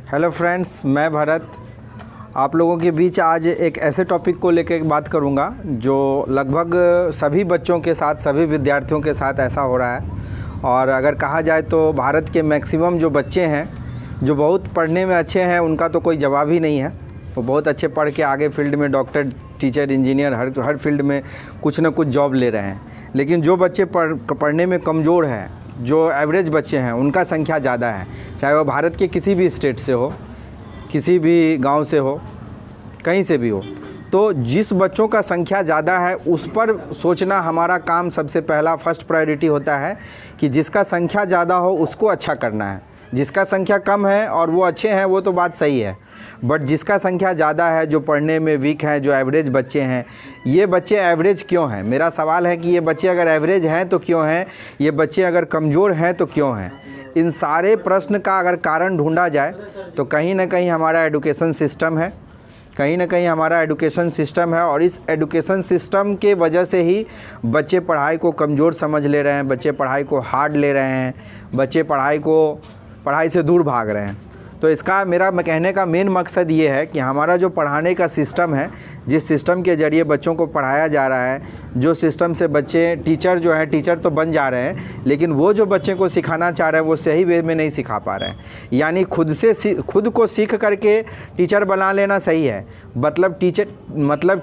Hello friends, मैं भरत आप लोगों के बीच आज एक ऐसे टॉपिक को लेकर बात करूंगा जो लगभग सभी बच्चों के साथ, सभी विद्यार्थियों के साथ ऐसा हो रहा है। और अगर कहा जाए तो भारत के मैक्सिमम जो बच्चे हैं जो बहुत पढ़ने में अच्छे हैं, उनका तो कोई जवाब ही नहीं है। वो बहुत अच्छे पढ़ के आगे फील्ड में डॉक्टर, टीचर, इंजीनियर हर फील्ड में कुछ ना कुछ जॉब ले रहे हैं। लेकिन जो बच्चे पढ़ने में कमज़ोर हैं, जो एवरेज बच्चे हैं, उनका संख्या ज़्यादा है। चाहे वो भारत के किसी भी स्टेट से हो, किसी भी गांव से हो, कहीं से भी हो। तो जिस बच्चों का संख्या ज़्यादा है उस पर सोचना हमारा काम सबसे पहला फर्स्ट प्रायोरिटी होता है कि जिसका संख्या ज़्यादा हो उसको अच्छा करना है। जिसका संख्या कम है और वो अच्छे हैं वो तो बात सही है, बट जिसका संख्या ज़्यादा है, जो पढ़ने में वीक हैं, जो एवरेज बच्चे हैं, ये बच्चे एवरेज क्यों हैं? मेरा सवाल है कि ये बच्चे अगर एवरेज हैं तो क्यों हैं? ये बच्चे अगर कमज़ोर हैं तो क्यों हैं? इन सारे प्रश्न का अगर कारण ढूंढा जाए तो कहीं ना कहीं हमारा एजुकेशन सिस्टम है, कहीं ना कहीं हमारा एजुकेशन सिस्टम है। और इस एजुकेशन सिस्टम के वजह से ही बच्चे पढ़ाई को कमज़ोर समझ ले रहे हैं, बच्चे पढ़ाई को हार्ड ले रहे हैं, बच्चे पढ़ाई से दूर भाग रहे हैं। तो इसका मेरा कहने का मेन मकसद ये है कि हमारा जो पढ़ाने का सिस्टम है, जिस सिस्टम के ज़रिए बच्चों को पढ़ाया जा रहा है, जो सिस्टम से बच्चे टीचर जो हैं, टीचर तो बन जा रहे हैं, लेकिन वो जो बच्चे को सिखाना चाह रहे हैं वो सही वे में नहीं सिखा पा रहे हैं। यानी खुद को सीख करके टीचर बना लेना सही है, मतलब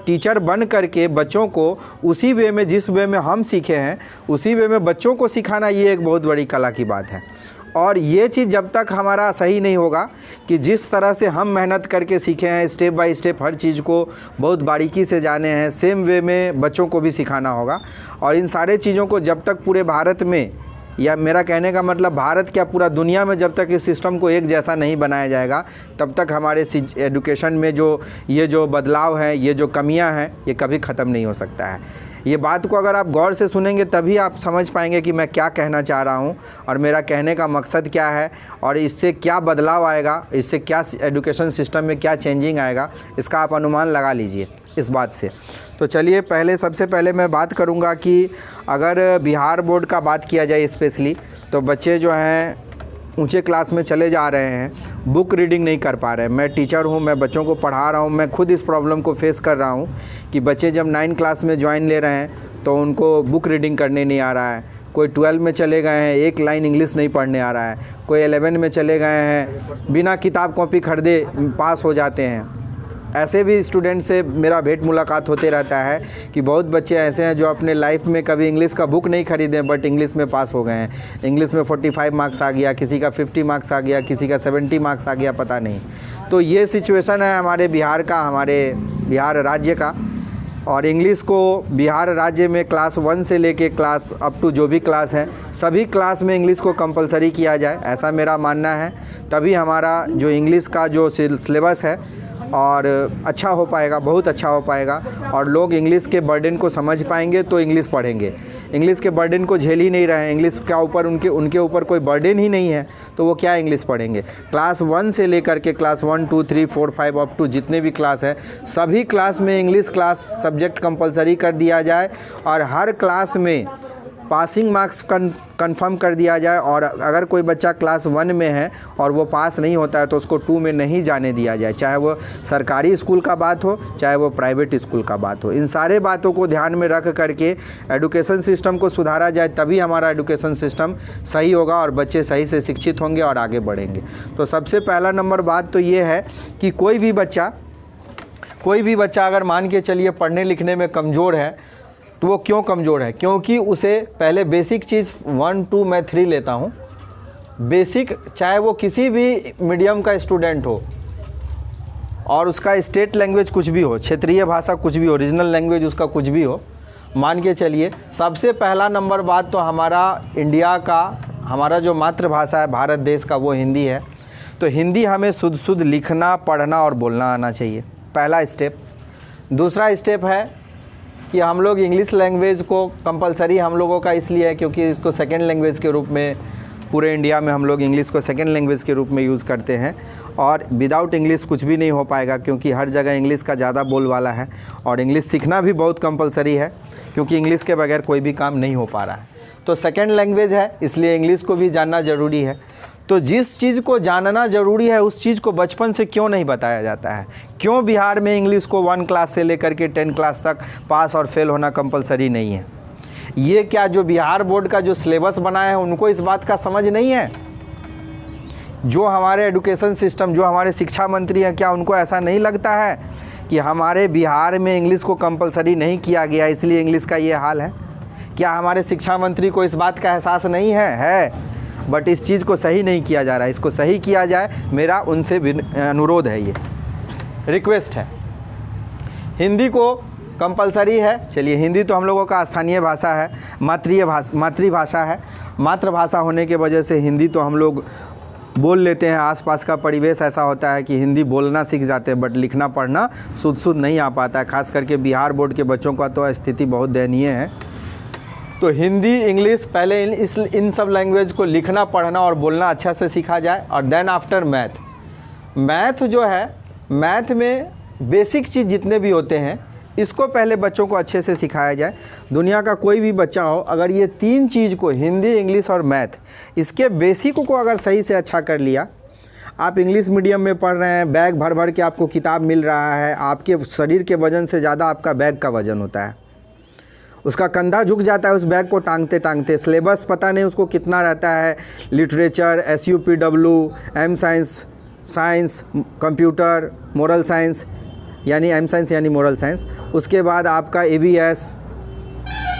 टीचर बन करके बच्चों को उसी वे में, जिस वे में हम सीखे हैं उसी वे में बच्चों को सिखाना, ये एक बहुत बड़ी कला की बात है। और ये चीज़ जब तक हमारा सही नहीं होगा कि जिस तरह से हम मेहनत करके सीखे हैं, स्टेप बाय स्टेप हर चीज़ को बहुत बारीकी से जाने हैं, सेम वे में बच्चों को भी सिखाना होगा। और इन सारे चीज़ों को जब तक पूरे भारत में, या मेरा कहने का मतलब भारत क्या पूरा दुनिया में जब तक इस सिस्टम को एक जैसा नहीं बनाया जाएगा, तब तक हमारे एजुकेशन में जो बदलाव है, ये जो कमियां हैं, ये कभी ख़त्म नहीं हो सकता है। ये बात को अगर आप गौर से सुनेंगे तभी आप समझ पाएंगे कि मैं क्या कहना चाह रहा हूँ और मेरा कहने का मकसद क्या है और इससे क्या बदलाव आएगा, इससे क्या एजुकेशन सिस्टम में क्या चेंजिंग आएगा, इसका आप अनुमान लगा लीजिए इस बात से। तो चलिए सबसे पहले मैं बात करूँगा कि अगर बिहार बोर्ड का बात किया जाए स्पेशली, तो बच्चे जो हैं ऊंचे क्लास में चले जा रहे हैं, बुक रीडिंग नहीं कर पा रहे हैं। मैं टीचर हूं, मैं बच्चों को पढ़ा रहा हूं, मैं खुद इस प्रॉब्लम को फेस कर रहा हूं कि बच्चे जब 9 क्लास में ज्वाइन ले रहे हैं तो उनको बुक रीडिंग करने नहीं आ रहा है। कोई 12 में चले गए हैं, एक लाइन इंग्लिश नहीं पढ़ने आ रहा है। कोई 11 में चले गए हैं, बिना किताब कॉपी खरीदे पास हो जाते हैं। ऐसे भी स्टूडेंट से मेरा भेंट मुलाकात होते रहता है कि बहुत बच्चे ऐसे हैं जो अपने लाइफ में कभी इंग्लिश का बुक नहीं खरीदे बट इंग्लिश में पास हो गए हैं। इंग्लिश में 45 मार्क्स आ गया, किसी का 50 मार्क्स आ गया, किसी का 70 मार्क्स आ गया, पता नहीं। तो ये सिचुएशन है हमारे बिहार राज्य का। और इंग्लिश को बिहार राज्य में क्लास 1 से लेके क्लास अप टू जो भी क्लास है, सभी क्लास में इंग्लिश को कंपलसरी किया जाए, ऐसा मेरा मानना है। तभी हमारा जो इंग्लिश का जो सिलेबस है और अच्छा हो पाएगा, बहुत अच्छा हो पाएगा। और लोग इंग्लिश के बर्डन को समझ पाएंगे तो इंग्लिश पढ़ेंगे। इंग्लिश के बर्डन को झेल ही नहीं रहे हैं, इंग्लिश के ऊपर उनके ऊपर कोई बर्डन ही नहीं है, तो वो क्या इंग्लिश पढ़ेंगे? क्लास 1 से लेकर के क्लास 1, 2, 3, 4, 5 अप टू जितने भी क्लास है, सभी क्लास में इंग्लिश क्लास सब्जेक्ट कंपलसरी कर दिया जाए और हर क्लास में पासिंग मार्क्स कंफर्म कर दिया जाए। और अगर कोई बच्चा क्लास 1 में है और वो पास नहीं होता है तो उसको 2 में नहीं जाने दिया जाए, चाहे वो सरकारी स्कूल का बात हो, चाहे वो प्राइवेट स्कूल का बात हो। इन सारे बातों को ध्यान में रख करके एजुकेशन सिस्टम को सुधारा जाए, तभी हमारा एजुकेशन सिस्टम सही होगा और बच्चे सही से शिक्षित होंगे और आगे बढ़ेंगे। तो सबसे पहला नंबर बात तो ये है कि कोई भी बच्चा अगर मान के चलिए पढ़ने लिखने में कमज़ोर है, तो वो क्यों कमज़ोर है? क्योंकि उसे पहले बेसिक चीज़ 1, 2 मैं 3 लेता हूँ। बेसिक, चाहे वो किसी भी मीडियम का स्टूडेंट हो और उसका स्टेट लैंग्वेज कुछ भी हो, क्षेत्रीय भाषा कुछ भी हो, रीजनल लैंग्वेज उसका कुछ भी हो, मान के चलिए सबसे पहला नंबर बात तो हमारा जो मातृभाषा है भारत देश का, वो हिंदी है। तो हिंदी हमें शुद्ध लिखना, पढ़ना और बोलना आना चाहिए, पहला स्टेप। दूसरा स्टेप है कि हम लोग इंग्लिश लैंग्वेज को कंपलसरी हम लोगों का इसलिए है क्योंकि इसको सेकेंड लैंग्वेज के रूप में पूरे इंडिया में हम लोग इंग्लिश को सेकेंड लैंग्वेज के रूप में यूज़ करते हैं। और विदाउट इंग्लिश कुछ भी नहीं हो पाएगा क्योंकि हर जगह इंग्लिश का ज़्यादा बोलबाला है। और इंग्लिश सीखना भी बहुत कंपलसरी है क्योंकि इंग्लिश के बगैर कोई भी काम नहीं हो पा रहा है। तो सेकेंड लैंग्वेज है, इसलिए इंग्लिश को भी जानना ज़रूरी है। तो जिस चीज़ को जानना ज़रूरी है उस चीज़ को बचपन से क्यों नहीं बताया जाता है? क्यों बिहार में इंग्लिश को 1 क्लास से लेकर के 10 क्लास तक पास और फेल होना कंपलसरी नहीं है? ये क्या जो बिहार बोर्ड का जो सिलेबस बनाया है उनको इस बात का समझ नहीं है? जो हमारे एजुकेशन सिस्टम, जो हमारे शिक्षा मंत्री हैं, क्या उनको ऐसा नहीं लगता है कि हमारे बिहार में इंग्लिश को कंपलसरी नहीं किया गया इसलिए इंग्लिश का ये हाल है? क्या हमारे शिक्षा मंत्री को इस बात का एहसास नहीं है? बट इस चीज़ को सही नहीं किया जा रहा है। इसको सही किया जाए, मेरा उनसे अनुरोध है, ये रिक्वेस्ट है। हिंदी को कंपलसरी है, चलिए हिंदी तो हम लोगों का स्थानीय भाषा है, मातृभाषा है। मातृभाषा होने के वजह से हिंदी तो हम लोग बोल लेते हैं। आसपास का परिवेश ऐसा होता है कि हिंदी बोलना सीख जाते हैं, बट लिखना पढ़ना शुद्ध नहीं आ पाता है। खास करके बिहार बोर्ड के बच्चों का तो स्थिति बहुत दयनीय है। तो हिंदी, इंग्लिश, पहले इन सब लैंग्वेज को लिखना पढ़ना और बोलना अच्छा से सीखा जाए, और देन आफ्टर मैथ जो है, मैथ में बेसिक चीज़ जितने भी होते हैं इसको पहले बच्चों को अच्छे से सिखाया जाए। दुनिया का कोई भी बच्चा हो, अगर ये 3 चीज़ को, हिंदी, इंग्लिश और मैथ, इसके बेसिक को अगर सही से अच्छा कर लिया, आप इंग्लिश मीडियम में पढ़ रहे हैं, बैग भर भर के आपको किताब मिल रहा है, आपके शरीर के वज़न से ज़्यादा आपका बैग का वज़न होता है, उसका कंधा झुक जाता है उस बैग को टांगते टांगते। सिलेबस पता नहीं उसको कितना रहता है, literature, SUPW, M science, computer, moral science, यानी एम साइंस यानी मोरल साइंस, उसके बाद आपका ABS,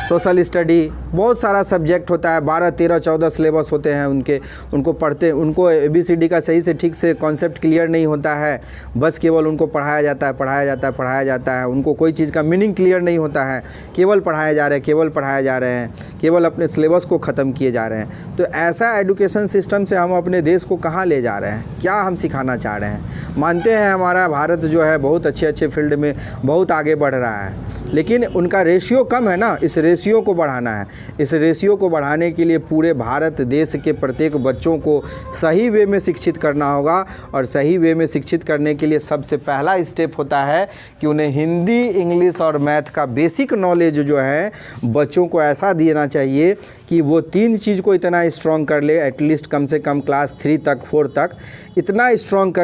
सोशल स्टडी, बहुत सारा सब्जेक्ट होता है। 12, 13, 14 सिलेबस होते हैं उनको पढ़ते, उनको ABCD का सही से ठीक से कॉन्सेप्ट क्लियर नहीं होता है, बस केवल उनको पढ़ाया जाता है। उनको कोई चीज़ का मीनिंग क्लियर नहीं होता है, केवल पढ़ाए जा रहे हैं, केवल अपने सिलेबस को ख़त्म किए जा रहे हैं। तो ऐसा एजुकेशन सिस्टम से हम अपने देश को कहाँ ले जा रहे हैं? क्या हम सिखाना चाह रहे हैं? मानते हैं हमारा भारत जो है बहुत अच्छे फील्ड में बहुत आगे बढ़ रहा है, लेकिन उनका रेशियो कम है ना। इस रेशियो को बढ़ाना है। इस रेशियो को बढ़ाने के लिए पूरे भारत देश के प्रत्येक बच्चों को सही वे में शिक्षित करना होगा, और सही वे में शिक्षित करने के लिए सबसे पहला स्टेप होता है कि उन्हें हिंदी, इंग्लिश और मैथ का बेसिक नॉलेज जो है बच्चों को ऐसा देना चाहिए कि वो 3 चीज़ को इतना स्ट्रॉन्ग कर ले, एटलीस्ट कम से कम क्लास 3 तक, 4 तक इतना स्ट्रॉन्ग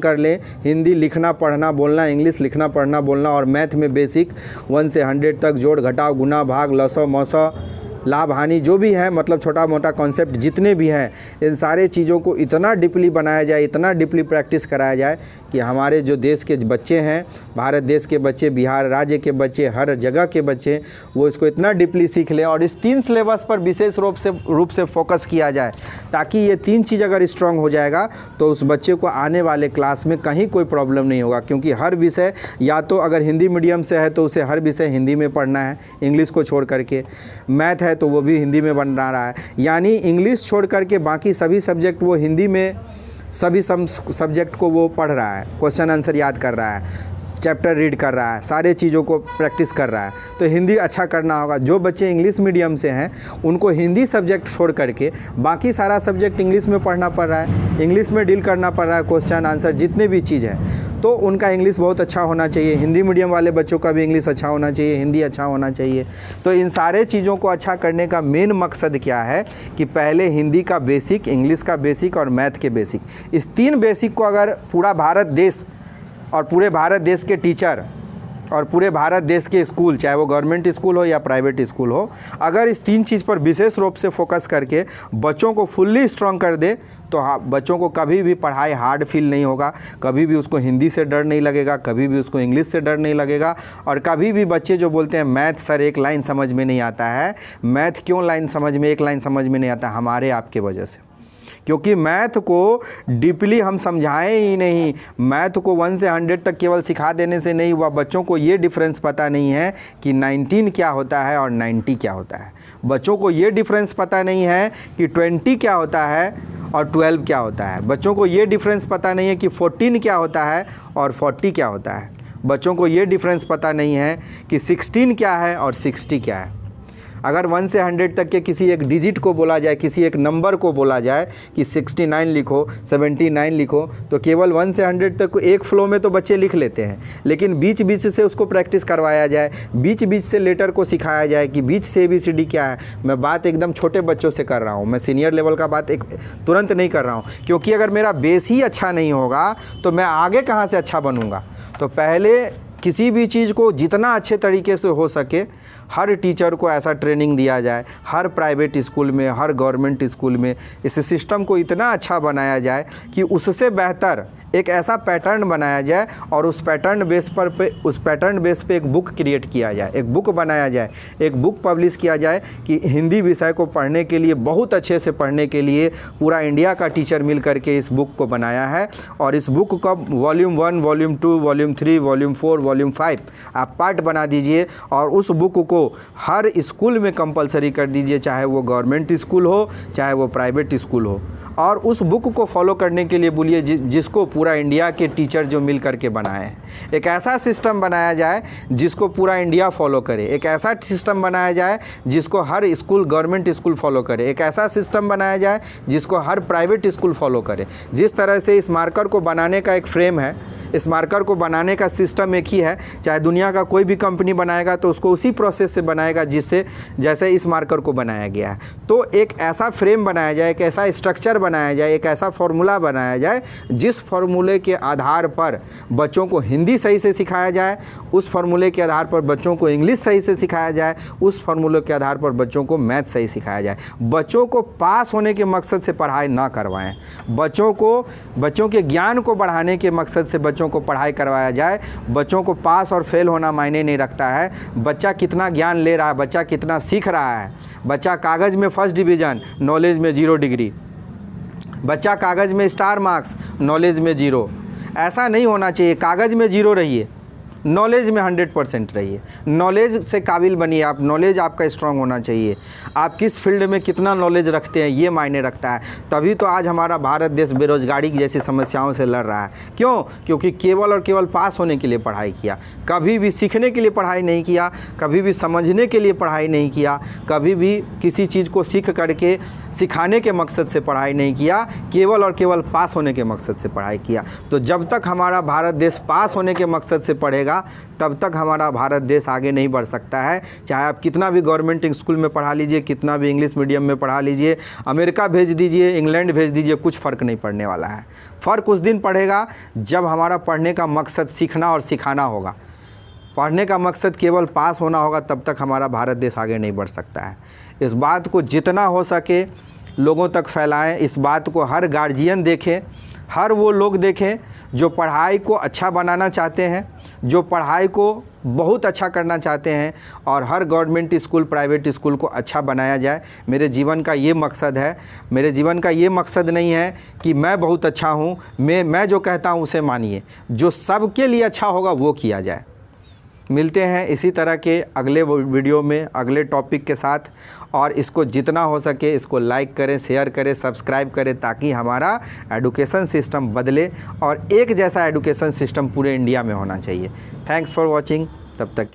कर ले, हिंदी लिखना पढ़ना बोलना, इंग्लिश लिखना पढ़ना बोलना, और मैथ में बेसिक 1 से 100 तक जोड़ घटाव गुना भाग लसो मौसो लाभ हानि जो भी है, मतलब छोटा मोटा कॉन्सेप्ट जितने भी हैं, इन सारे चीज़ों को इतना डीपली बनाया जाए, इतना डीपली प्रैक्टिस कराया जाए कि हमारे जो देश के बच्चे हैं, भारत देश के बच्चे, बिहार राज्य के बच्चे, हर जगह के बच्चे, वो इसको इतना डीपली सीख लें। और इस 3 सिलेबस पर विशेष रूप से फोकस किया जाए, ताकि ये 3 चीज़ अगर स्ट्रांग हो जाएगा तो उस बच्चे को आने वाले क्लास में कहीं कोई प्रॉब्लम नहीं होगा। क्योंकि हर विषय, या तो अगर हिंदी मीडियम से है तो उसे हर विषय हिंदी में पढ़ना है, इंग्लिश को छोड़ करके। मैथ है तो वो भी हिंदी में बन रहा है, यानी इंग्लिश छोड़ करके बाकी सभी सब्जेक्ट वो हिंदी में, सभी सब्जेक्ट को वो पढ़ रहा है, क्वेश्चन आंसर याद कर रहा है, चैप्टर रीड कर रहा है, सारे चीज़ों को प्रैक्टिस कर रहा है। तो हिंदी अच्छा करना होगा। जो बच्चे इंग्लिश मीडियम से हैं उनको हिंदी सब्जेक्ट छोड़ करके बाकी सारा सब्जेक्ट इंग्लिश में पढ़ना पड़ रहा है, इंग्लिश में डील करना पड़ रहा है, क्वेश्चन आंसर जितने भी चीज़ है, तो उनका इंग्लिश बहुत अच्छा होना चाहिए। हिंदी मीडियम वाले बच्चों का भी इंग्लिश अच्छा होना चाहिए, हिंदी अच्छा होना चाहिए। तो इन सारे चीज़ों को अच्छा करने का मेन मकसद क्या है कि पहले हिंदी का बेसिक, इंग्लिश का बेसिक और मैथ के बेसिक, इस 3 बेसिक को अगर पूरा भारत देश और पूरे भारत देश के टीचर और पूरे भारत देश के स्कूल, चाहे वो गवर्नमेंट स्कूल हो या प्राइवेट स्कूल हो, अगर इस 3 चीज़ पर विशेष रूप से फोकस करके बच्चों को फुल्ली स्ट्रॉन्ग कर दे, तो हाँ, बच्चों को कभी भी पढ़ाई हार्ड फील नहीं होगा, कभी भी उसको हिंदी से डर नहीं लगेगा, कभी भी उसको इंग्लिश से डर नहीं लगेगा। और कभी भी बच्चे जो बोलते हैं मैथ सर एक लाइन समझ में नहीं आता है, मैथ क्यों एक लाइन समझ में नहीं आता, हमारे आपके वजह से। क्योंकि मैथ को डीपली हम समझाएं ही नहीं। मैथ को 1 से 100 तक केवल सिखा देने से नहीं हुआ, बच्चों को ये डिफरेंस पता नहीं है कि 19 क्या होता है और 90 क्या होता है। बच्चों को ये डिफरेंस पता नहीं है कि 20 क्या होता है और 12 क्या होता है। बच्चों को ये डिफरेंस पता नहीं है कि 14 क्या होता है और 40 क्या होता है। बच्चों को ये डिफरेंस पता नहीं है कि 16 क्या है और 60 क्या है। अगर 1 से 100 तक के किसी एक डिजिट को बोला जाए, किसी एक नंबर को बोला जाए कि 69 लिखो, 79 लिखो, तो केवल 1 से 100 तक एक फ्लो में तो बच्चे लिख लेते हैं, लेकिन बीच बीच से उसको प्रैक्टिस करवाया जाए, बीच बीच से लेटर को सिखाया जाए कि बीच से ABCD क्या है। मैं बात एकदम छोटे बच्चों से कर रहा हूँ, मैं सीनियर लेवल का बात एक तुरंत नहीं कर रहा हूँ, क्योंकि अगर मेरा बेस ही अच्छा नहीं होगा तो मैं आगे कहाँ से अच्छा बनूँगा। तो पहले किसी भी चीज़ को जितना अच्छे तरीके से हो सके हर टीचर को ऐसा ट्रेनिंग दिया जाए, हर प्राइवेट स्कूल में, हर गवर्नमेंट स्कूल में इस सिस्टम को इतना अच्छा बनाया जाए कि उससे बेहतर एक ऐसा पैटर्न बनाया जाए और उस पैटर्न बेस पे एक बुक क्रिएट किया जाए, एक बुक बनाया जाए, एक बुक पब्लिश किया जाए कि हिंदी विषय को पढ़ने के लिए, बहुत अच्छे से पढ़ने के लिए पूरा इंडिया का टीचर मिल करके इस बुक को बनाया है। और इस बुक का volume 1, volume 2, volume 3, volume 4, volume 5 आप पार्ट बना दीजिए और उस बुक को हर स्कूल में कंपलसरी कर दीजिए, चाहे वो गवर्नमेंट स्कूल हो, चाहे वो प्राइवेट स्कूल हो। और उस बुक को फॉलो करने के लिए बोलिए जिसको पूरा इंडिया के टीचर जो मिल करके बनाए हैं। एक ऐसा सिस्टम बनाया जाए जिसको पूरा इंडिया फॉलो करे, एक ऐसा सिस्टम बनाया जाए जिसको हर स्कूल, गवर्नमेंट स्कूल फॉलो करे, एक ऐसा सिस्टम बनाया जाए जिसको हर प्राइवेट स्कूल फॉलो करे। जिस तरह से इस मार्कर को बनाने का एक फ्रेम है, इस मार्कर को बनाने का सिस्टम एक ही है, चाहे दुनिया का कोई भी कंपनी बनाएगा तो उसको उसी प्रोसेस से बनाएगा जैसे इस मार्कर को बनाया गया है। तो एक ऐसा फ्रेम बनाया जाए, एक ऐसा स्ट्रक्चर बनाया जाए, एक ऐसा फॉर्मूला बनाया जाए जिस फॉर्मूले के आधार पर बच्चों को हिंदी सही से सिखाया जाए, उस फॉर्मूले के आधार पर बच्चों को इंग्लिश सही से सिखाया जाए, उस फॉर्मूले के आधार पर बच्चों को मैथ सही सिखाया जाए। बच्चों को पास होने के मकसद से पढ़ाई ना करवाएं, बच्चों के ज्ञान को बढ़ाने के मकसद से बच्चों को पढ़ाई करवाया जाए। बच्चों को पास और फेल होना मायने नहीं रखता है, बच्चा कितना ज्ञान ले रहा है, बच्चा कितना सीख रहा है। बच्चा कागज़ में फर्स्ट डिवीज़न, नॉलेज में 0 डिग्री, बच्चा कागज़ में स्टार मार्क्स, नॉलेज में 0। ऐसा नहीं होना चाहिए। कागज़ में 0 रहिए, नॉलेज में 100% रहिए, नॉलेज से काबिल बनिए आप, नॉलेज आपका स्ट्रांग होना चाहिए। आप किस फील्ड में कितना नॉलेज रखते हैं ये मायने रखता है। तभी तो आज हमारा भारत देश बेरोजगारी की जैसी समस्याओं से लड़ रहा है। क्यों? क्योंकि केवल और केवल पास होने के लिए पढ़ाई किया, कभी भी सीखने के लिए पढ़ाई नहीं किया, कभी भी समझने के लिए पढ़ाई नहीं किया, कभी भी किसी चीज़ को सीख करके सिखाने के मकसद से पढ़ाई नहीं किया, केवल और केवल पास होने के मकसद से पढ़ाई किया। तो जब तक हमारा भारत देश पास होने के मकसद से पढ़ेगा तब तक हमारा भारत देश आगे नहीं बढ़ सकता है। चाहे आप कितना भी गवर्नमेंट स्कूल में पढ़ा लीजिए, कितना भी इंग्लिश मीडियम में पढ़ा लीजिए, अमेरिका भेज दीजिए, इंग्लैंड भेज दीजिए, कुछ फ़र्क नहीं पड़ने वाला है। फ़र्क उस दिन पड़ेगा जब हमारा पढ़ने का मकसद सीखना और सिखाना होगा। पढ़ने का मकसद केवल पास होना होगा, तब तक हमारा भारत देश आगे नहीं बढ़ सकता है। इस बात को जितना हो सके लोगों तक फैलाएं, इस बात को हर गार्जियन देखें, हर वो लोग देखें जो पढ़ाई को अच्छा बनाना चाहते हैं, जो पढ़ाई को बहुत अच्छा करना चाहते हैं, और हर गवर्नमेंट स्कूल, प्राइवेट स्कूल को अच्छा बनाया जाए। मेरे जीवन का ये मकसद है। मेरे जीवन का ये मकसद नहीं है कि मैं बहुत अच्छा हूँ, मैं जो कहता हूँ उसे मानिए। जो सबके लिए अच्छा होगा वो किया जाए। मिलते हैं इसी तरह के अगले वीडियो में अगले टॉपिक के साथ, और इसको जितना हो सके इसको लाइक करें, शेयर करें, सब्सक्राइब करें, ताकि हमारा एजुकेशन सिस्टम बदले और एक जैसा एजुकेशन सिस्टम पूरे इंडिया में होना चाहिए। Thanks for watching. तब तक